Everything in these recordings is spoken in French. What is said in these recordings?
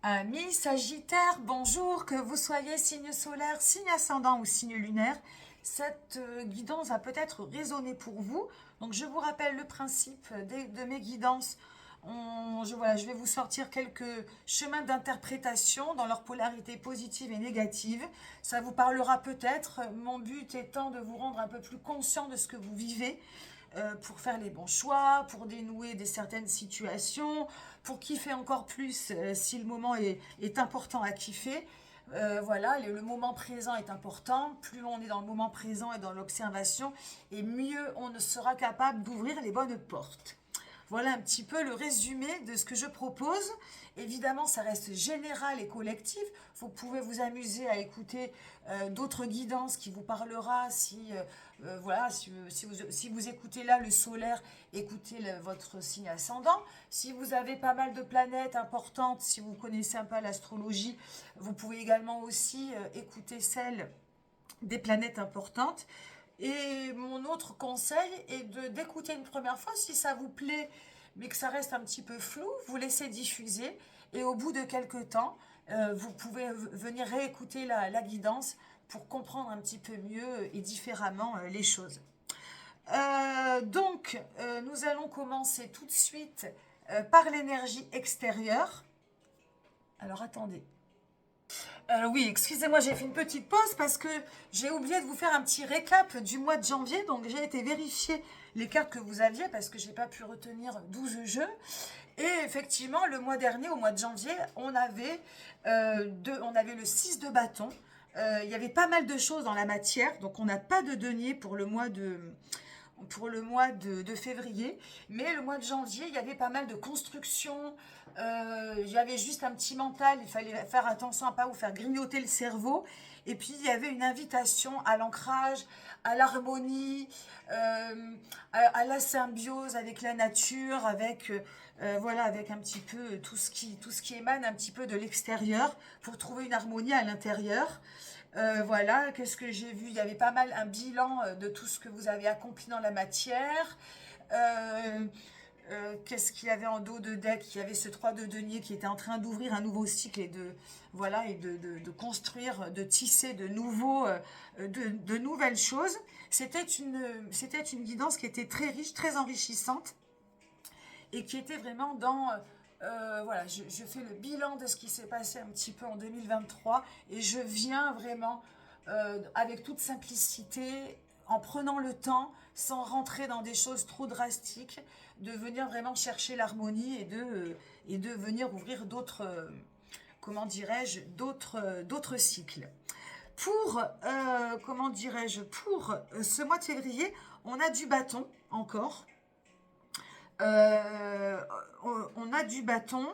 Amis Sagittaire, bonjour, que vous soyez signe solaire, signe ascendant ou signe lunaire, cette guidance va peut-être résonner pour vous. Donc je vous rappelle le principe de mes guidances. Je vais vous sortir quelques chemins d'interprétation dans leur polarité positive et négative. Ça vous parlera peut-être, mon but étant de vous rendre un peu plus conscient de ce que vous vivez, pour faire les bons choix, pour dénouer certaines situations, pour kiffer encore plus si le moment est important à kiffer. Voilà, le moment présent est important. Plus on est dans le moment présent et dans l'observation, et mieux on sera capable d'ouvrir les bonnes portes. Voilà un petit peu le résumé de ce que je propose. Évidemment, ça reste général et collectif. Vous pouvez vous amuser à écouter d'autres guidances qui vous parlera. Si vous écoutez là le solaire, écoutez votre signe ascendant. Si vous avez pas mal de planètes importantes, si vous connaissez un peu l'astrologie, vous pouvez également aussi écouter celles des planètes importantes. Et mon autre conseil est d'écouter une première fois si ça vous plaît, mais que ça reste un petit peu flou, vous laissez diffuser et au bout de quelques temps, vous pouvez venir réécouter la guidance pour comprendre un petit peu mieux et différemment les choses. Nous allons commencer tout de suite par l'énergie extérieure. Alors attendez. Oui, excusez-moi, j'ai fait une petite pause parce que j'ai oublié de vous faire un petit récap du mois de janvier. Donc, j'ai été vérifier les cartes que vous aviez parce que j'ai pas pu retenir 12 jeux. Et effectivement, le mois dernier, au mois de janvier, on avait le 6 de bâton. Il y avait pas mal de choses dans la matière. Donc, on n'a pas de denier pour le mois de février, mais le mois de janvier, il y avait pas mal de constructions, il y avait juste un petit mental, il fallait faire attention à ne pas vous faire grignoter le cerveau, et puis il y avait une invitation à l'ancrage, à l'harmonie, à la symbiose avec la nature, avec un petit peu tout ce qui émane un petit peu de l'extérieur, pour trouver une harmonie à l'intérieur. Voilà, qu'est-ce que j'ai vu? Il y avait pas mal un bilan de tout ce que vous avez accompli dans la matière. Euh, Qu'est-ce qu'il y avait en dos de deck? Il y avait ce 3 de denier qui était en train d'ouvrir un nouveau cycle et de construire, de tisser de nouvelles choses. C'était une guidance qui était très riche, très enrichissante et qui était vraiment je fais le bilan de ce qui s'est passé un petit peu en 2023 et je viens vraiment avec toute simplicité, en prenant le temps, sans rentrer dans des choses trop drastiques, de venir vraiment chercher l'harmonie et de venir ouvrir d'autres cycles. Pour ce mois de février, on a du bâton encore. Euh, on a du bâton,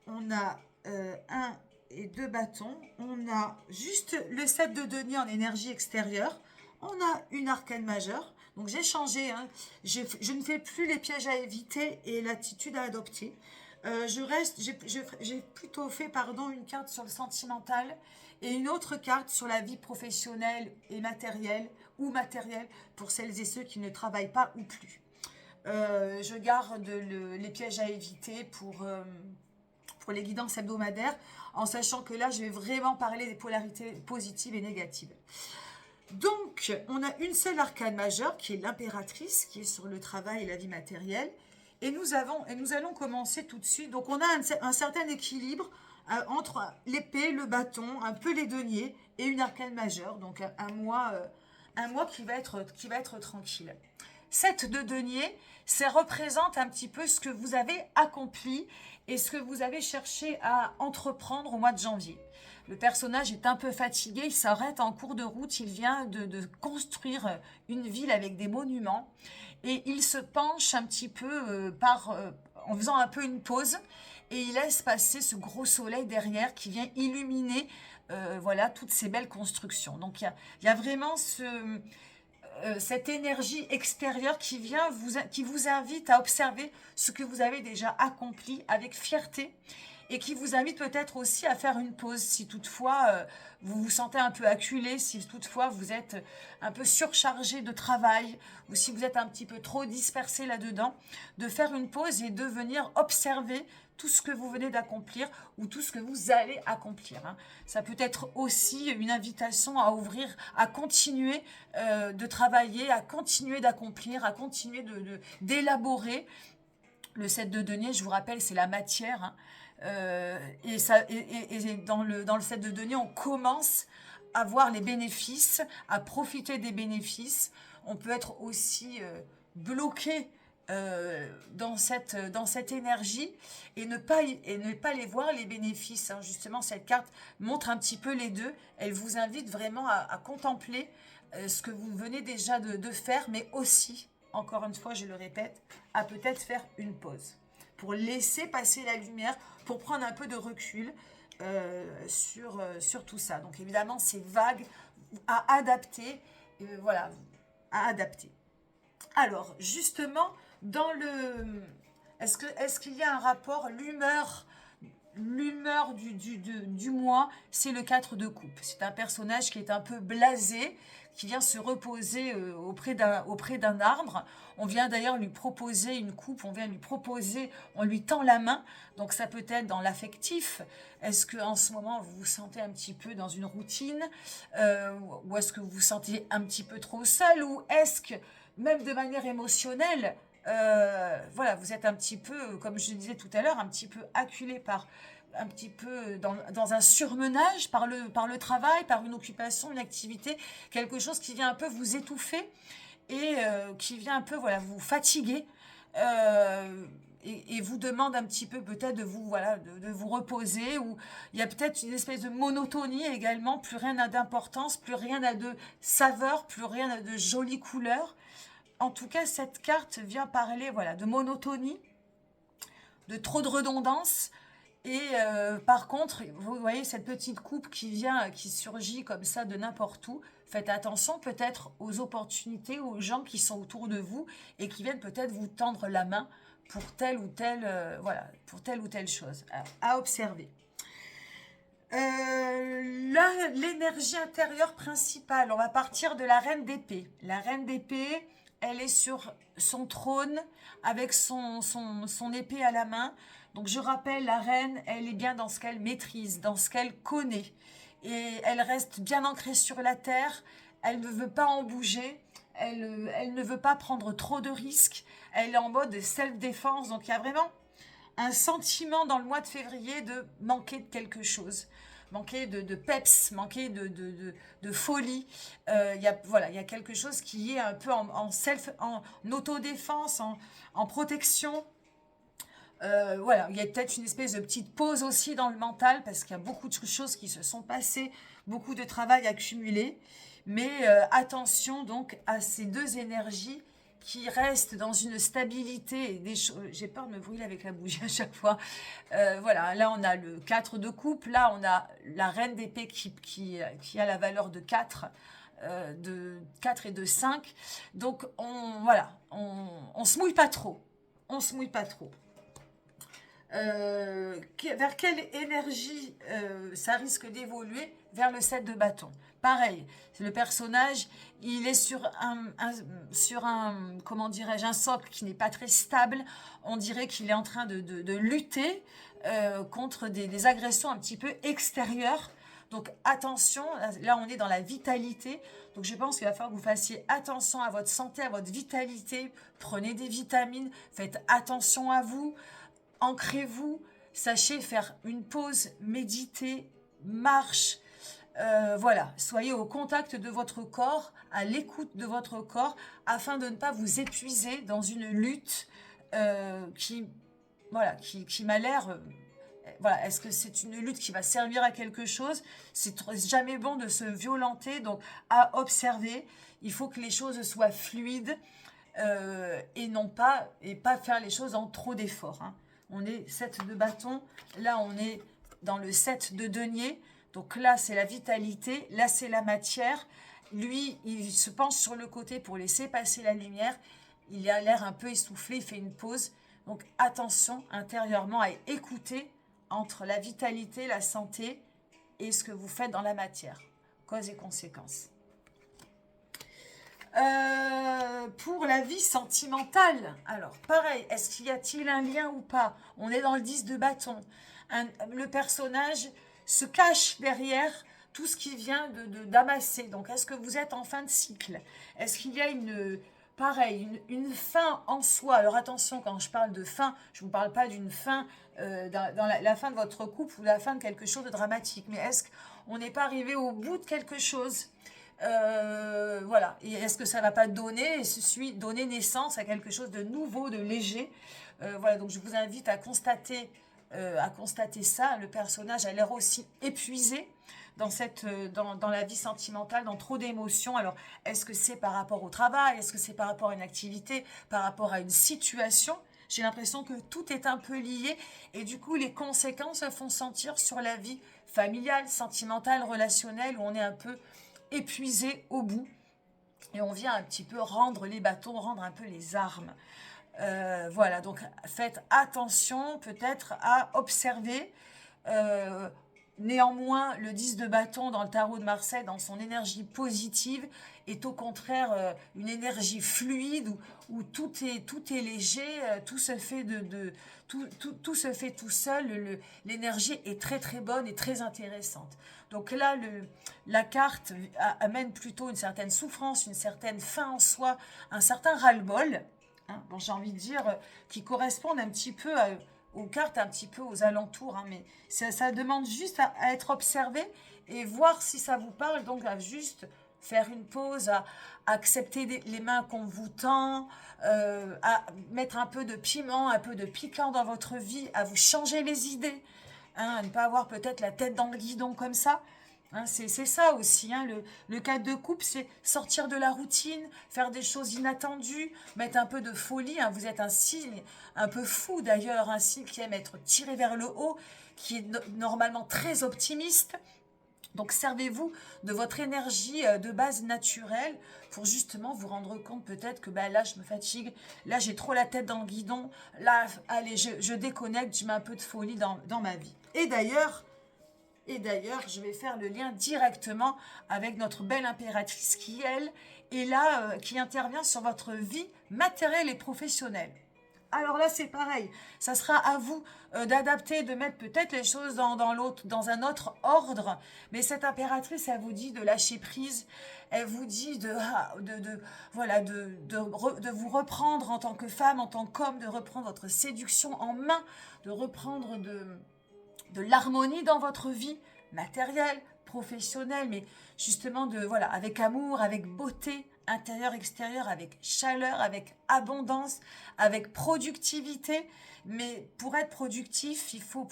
on a un et deux bâtons, on a juste le 7 de denier en énergie extérieure, on a une arcane majeure. Donc j'ai changé, hein. Je ne fais plus les pièges à éviter et l'attitude à adopter. J'ai plutôt fait, une carte sur le sentimental et une autre carte sur la vie professionnelle et matérielle ou matérielle pour celles et ceux qui ne travaillent pas ou plus. Je garde les pièges à éviter pour les guidances hebdomadaires, en sachant que là, je vais vraiment parler des polarités positives et négatives. Donc, on a une seule arcane majeure, qui est l'impératrice, qui est sur le travail et la vie matérielle. Et nous allons commencer tout de suite. Donc, on a un certain équilibre entre l'épée, le bâton, un peu les deniers, et une arcane majeure. Donc, un mois qui va être tranquille. 7 de denier, ça représente un petit peu ce que vous avez accompli et ce que vous avez cherché à entreprendre au mois de janvier. Le personnage est un peu fatigué, il s'arrête en cours de route, il vient de construire une ville avec des monuments et il se penche un petit peu en faisant un peu une pause et il laisse passer ce gros soleil derrière qui vient illuminer toutes ces belles constructions. Donc il y a vraiment cette énergie extérieure qui vous invite à observer ce que vous avez déjà accompli avec fierté et qui vous invite peut-être aussi à faire une pause si toutefois vous vous sentez un peu acculé, si toutefois vous êtes un peu surchargé de travail ou si vous êtes un petit peu trop dispersé là-dedans, de faire une pause et de venir observer tout ce que vous venez d'accomplir ou tout ce que vous allez accomplir. Ça peut être aussi une invitation à ouvrir, à continuer de travailler, à continuer d'accomplir, à continuer d'élaborer. Le 7 de denier, je vous rappelle, c'est la matière. Et dans le 7 de denier, on commence à voir les bénéfices, à profiter des bénéfices. On peut être aussi bloqué dans cette énergie et ne pas les voir, les bénéfices. Justement, cette carte montre un petit peu les deux. Elle vous invite vraiment à contempler ce que vous venez déjà de faire, mais aussi, encore une fois, je le répète, à peut-être faire une pause pour laisser passer la lumière, pour prendre un peu de recul sur tout ça. Donc évidemment, c'est vague à adapter, voilà, à adapter. Alors, justement, est-ce qu'il y a un rapport, l'humeur du mois, c'est le 4 de coupe. C'est un personnage qui est un peu blasé, qui vient se reposer auprès d'un arbre. On vient d'ailleurs lui proposer une coupe, on lui tend la main. Donc ça peut être dans l'affectif. Est-ce qu'en ce moment, vous vous sentez un petit peu dans une routine ou est-ce que vous vous sentez un petit peu trop seul? Ou est-ce que, même de manière émotionnelle, voilà, vous êtes un petit peu, comme je disais tout à l'heure, un petit peu acculé un petit peu dans un surmenage par le travail, par une occupation, une activité, quelque chose qui vient un peu vous étouffer et qui vient un peu, voilà, vous fatiguer et vous demande un petit peu peut-être de vous reposer, ou il y a peut-être une espèce de monotonie également, plus rien n'a d'importance, plus rien n'a de saveur, plus rien n'a de jolies couleurs. En tout cas, cette carte vient parler, voilà, de monotonie, de trop de redondance. Et par contre, vous voyez cette petite coupe qui surgit comme ça de n'importe où. Faites attention peut-être aux opportunités, aux gens qui sont autour de vous et qui viennent peut-être vous tendre la main pour telle ou telle, pour telle ou telle chose à observer. L'énergie intérieure principale, on va partir de la reine d'épée. La reine d'épée, elle est sur son trône avec son épée à la main. Donc je rappelle, la reine, elle est bien dans ce qu'elle maîtrise, dans ce qu'elle connaît. Et elle reste bien ancrée sur la terre, elle ne veut pas en bouger, elle ne veut pas prendre trop de risques, elle est en mode self-défense. Donc il y a vraiment un sentiment dans le mois de février de manquer de quelque chose, manquer de peps, manquer de folie. Il y a quelque chose qui est un peu en autodéfense, en protection. Voilà, il y a peut-être une espèce de petite pause aussi dans le mental parce qu'il y a beaucoup de choses qui se sont passées, beaucoup de travail accumulé. Mais attention donc à ces deux énergies qui restent dans une stabilité. J'ai peur de me brûler avec la bougie à chaque fois. Voilà, là on a le 4 de coupe, là on a la reine d'épée qui a la valeur de 4. De 4 et de 5. Donc on se mouille pas trop. On se mouille pas trop. Vers quelle énergie ça risque d'évoluer? Vers le 7 de bâton. Pareil, c'est le personnage, il est sur comment dirais-je, un socle qui n'est pas très stable. On dirait qu'il est en train de lutter contre des agressions un petit peu extérieures. Donc attention, là on est dans la vitalité. Donc je pense qu'il va falloir que vous fassiez attention à votre santé, à votre vitalité. Prenez des vitamines, faites attention à vous. Ancrez-vous, sachez faire une pause, méditer, marche, voilà, soyez au contact de votre corps, à l'écoute de votre corps, afin de ne pas vous épuiser dans une lutte qui m'a l'air... voilà, est-ce que c'est une lutte qui va servir à quelque chose? C'est jamais bon de se violenter, donc à observer, il faut que les choses soient fluides et pas faire les choses en trop d'efforts. On est 7 de bâton, là on est dans le 7 de denier, donc là c'est la vitalité, là c'est la matière. Lui, il se penche sur le côté pour laisser passer la lumière, il a l'air un peu essoufflé, il fait une pause. Donc attention intérieurement à écouter entre la vitalité, la santé et ce que vous faites dans la matière. Cause et conséquences. Pour la vie sentimentale, alors pareil, est-ce qu'il y a-t-il un lien ou pas? On est dans le 10 de bâton. Le personnage se cache derrière tout ce qui vient d'amasser. Donc, est-ce que vous êtes en fin de cycle? Est-ce qu'il y a une fin en soi? Alors attention, quand je parle de fin, je ne vous parle pas d'une fin dans la fin de votre couple ou la fin de quelque chose de dramatique. Mais est-ce qu'on n'est pas arrivé au bout de quelque chose? Voilà. Et est-ce que ça ne va pas donner naissance à quelque chose de nouveau, de léger? Voilà, donc je vous invite à constater ça. Le personnage a l'air aussi épuisé dans la vie sentimentale, dans trop d'émotions. Alors, est-ce que c'est par rapport au travail? Est-ce que c'est par rapport à une activité? Par rapport à une situation? J'ai l'impression que tout est un peu lié et du coup, les conséquences se font sentir sur la vie familiale, sentimentale, relationnelle, où on est un peu épuisé au bout et on vient un petit peu rendre les bâtons, rendre un peu les armes. Voilà, donc faites attention peut-être à observer. Néanmoins, le 10 de bâton dans le tarot de Marseille, dans son énergie positive, est au contraire une énergie fluide où tout est léger, tout se fait tout se fait tout seul. L'énergie est très très bonne et très intéressante. Donc là, la carte amène plutôt une certaine souffrance, une certaine fin en soi, un certain ras-le-bol. Hein, bon, j'ai envie de dire, qui correspondent un petit peu aux cartes, un petit peu aux alentours, hein, mais ça demande juste à être observé et voir si ça vous parle, donc à juste faire une pause, à accepter les mains qu'on vous tend, à mettre un peu de piment, un peu de piquant dans votre vie, à vous changer les idées, hein, à ne pas avoir peut-être la tête dans le guidon comme ça. Hein, c'est ça aussi, hein, le cadre de couple, c'est sortir de la routine, faire des choses inattendues, mettre un peu de folie. Hein, vous êtes un signe un peu fou d'ailleurs, un signe qui aime être tiré vers le haut, qui est normalement très optimiste. Donc servez-vous de votre énergie de base naturelle pour justement vous rendre compte peut-être que là je me fatigue, là j'ai trop la tête dans le guidon, là allez je déconnecte, je mets un peu de folie dans ma vie. Et d'ailleurs, je vais faire le lien directement avec notre belle impératrice qui, elle, est là, qui intervient sur votre vie matérielle et professionnelle. Alors là, c'est pareil. Ça sera à vous d'adapter, de mettre peut-être les choses dans un autre ordre. Mais cette impératrice, elle vous dit de lâcher prise. Elle vous dit de vous reprendre en tant que femme, en tant qu'homme, de reprendre votre séduction en main, de reprendre de l'harmonie dans votre vie matérielle, professionnelle, mais justement avec amour, avec beauté, intérieur, extérieur, avec chaleur, avec abondance, avec productivité. Mais pour être productif, il faut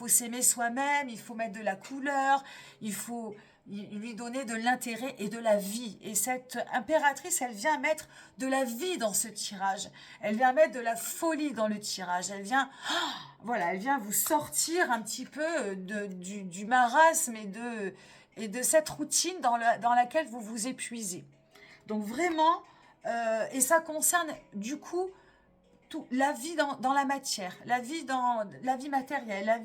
s'aimer soi-même, il faut mettre de la couleur, il faut lui donner de l'intérêt et de la vie. Et cette impératrice, elle vient mettre de la vie dans ce tirage. Elle vient mettre de la folie dans le tirage. Elle vient vous sortir un petit peu du marasme et de cette routine dans laquelle vous vous épuisez. Donc vraiment, et ça concerne du coup la vie dans la matière, la vie matérielle,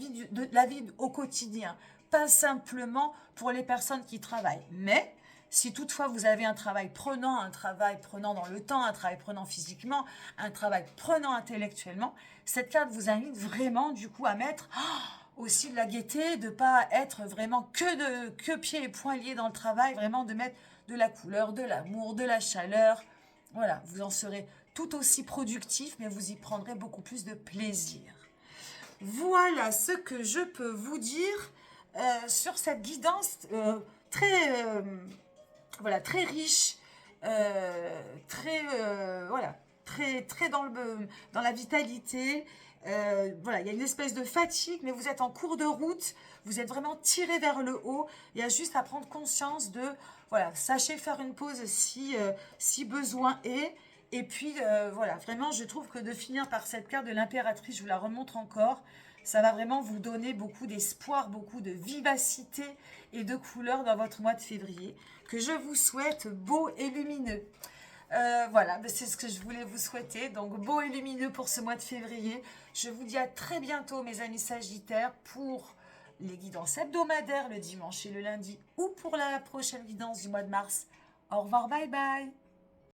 la vie au quotidien. Pas simplement pour les personnes qui travaillent. Mais si toutefois vous avez un travail prenant dans le temps, un travail prenant physiquement, un travail prenant intellectuellement, cette carte vous invite vraiment du coup à mettre aussi de la gaieté, de ne pas être vraiment que pieds et poings liés dans le travail, vraiment de mettre de la couleur, de l'amour, de la chaleur. Voilà, vous en serez tout aussi productif, mais vous y prendrez beaucoup plus de plaisir. Voilà ce que je peux vous dire sur cette guidance très riche, très dans la vitalité. Il y a une espèce de fatigue, mais vous êtes en cours de route, vous êtes vraiment tiré vers le haut. Il y a juste à prendre conscience sachez faire une pause si besoin est. Et puis, vraiment, je trouve que de finir par cette carte de l'impératrice, je vous la remontre encore, ça va vraiment vous donner beaucoup d'espoir, beaucoup de vivacité et de couleur dans votre mois de février, que je vous souhaite beau et lumineux. Voilà, ben, c'est ce que je voulais vous souhaiter. Donc, beau et lumineux pour ce mois de février. Je vous dis à très bientôt, mes amis Sagittaires, pour les guidances hebdomadaires le dimanche et le lundi, ou pour la prochaine guidance du mois de mars. Au revoir, bye bye.